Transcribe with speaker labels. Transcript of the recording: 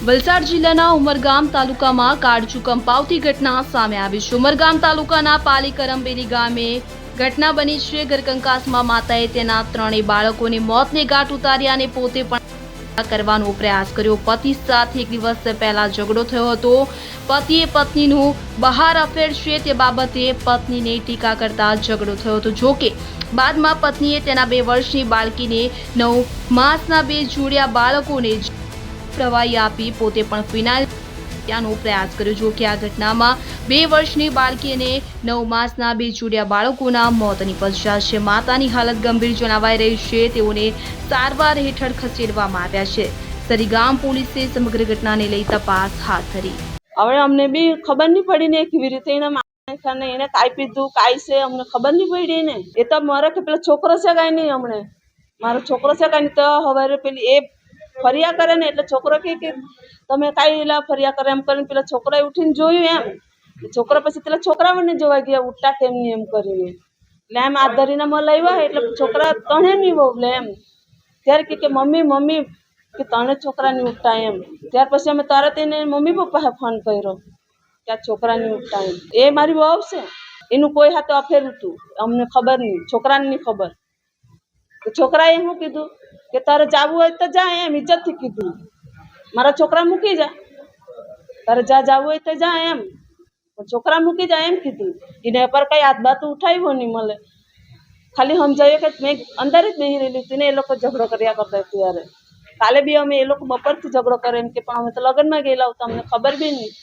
Speaker 1: વલસાડ જિલ્લાના ઉમરગામ તાલુકામાં કાળજુ કંપાવતી ઘટના સામે આવી છે। ઉમરગામ તાલુકાના પાલીકરમબેલી ગામે ઘટના બની છે। ઘરકંકાસમાં માતાએ તેના ત્રણેય બાળકોને મોતને ઘાટ ઉતાર્યા અને પોતે પણ કરવાનો પ્રયાસ કર્યો। પતિ સાથે એક દિવસ પહેલા ઝઘડો થયો હતો। પતિએ પત્નીનું બહાર અફેર છે તે બાબતે પત્નીને ટીકા કરતા ઝઘડો થયો હતો। જોકે બાદમાં પત્નીએ તેના 2 વર્ષની બાળકીને 9 માસના 2 જોડિયા બાળકોને પ્રવાહી આપી પોતે પણ ફિનાઇલ પીવાનો પ્રયાસ કર્યો। જો કે આ ઘટનામાં 2 વર્ષની બાળકી અને 9 માસના 2 જોડિયા બાળકોના મોત નીપજ્યા છે। માતાની હાલત ગંભીર જણાવાઈ રહી છે। તેઓને સારવાર હેઠળ ખસેડવામાં આવ્યા છે। સરીગામ પોલીસે સમગ્ર ઘટનાને લઈ તપાસ હાથ ધરી।
Speaker 2: હવે અમને બી ખબર નહીં પડી ને કેવી રીતે એને માણસાને એને કાઈ પીધું કાઈ છે અમને ખબર નહીં પડી ને। એ તો મારે કે પેલો છોકરો છે કાંઈ નહીં હમણે મારો છોકરો છે કાંઈ નહીં તો હવે પેલી એ ફરિયા કરે ને એટલે છોકરો કે તમે કાંઈ એલા ફરિયા કરે એમ કરીને પેલા છોકરાએ ઉઠીને જોયું એમ છોકરા પછી પેલા છોકરાઓને જોવા ગયા ઉઠતા કેમ નહીં એમ કરીને એટલે એમ હાથ ધરીને લાવ્યા એટલે છોકરા તણે નહીં બોલે એમ ત્યારે કે મમ્મી મમ્મી કે તણે છોકરા નહીં ઉઠતા એમ ત્યાર પછી અમે તરત એને મમ્મી પપ્પાએ ફોન કર્યો કે આ છોકરા નહીં ઉઠતા એમ એ મારી વહુ છે એનું કોઈ હાથે અફેર હતું અમને ખબર નહીં છોકરાને નહીં ખબર તો છોકરાએ શું કીધું કે તારે જાવું હોય તો જા એમ ઇજ્જતથી કીધું મારા છોકરા મૂકી જા તારે જાવું હોય તો જા એમ છોકરા મૂકી જા એમ કીધું એને પર કઈ હાથ બાત ઉઠાવ્યો નહીં મળે ખાલી સમજાયું કે મેં અંદર જ બેસી રહેલી હતી ને એ લોકો ઝઘડો કર્યા કરતા ત્યારે કાલે બી અમે એ લોકો બપોરથી ઝઘડો કરે એમ કે પણ અમે તો લગ્નમાં ગયેલા હતા અમને ખબર બી નહીં।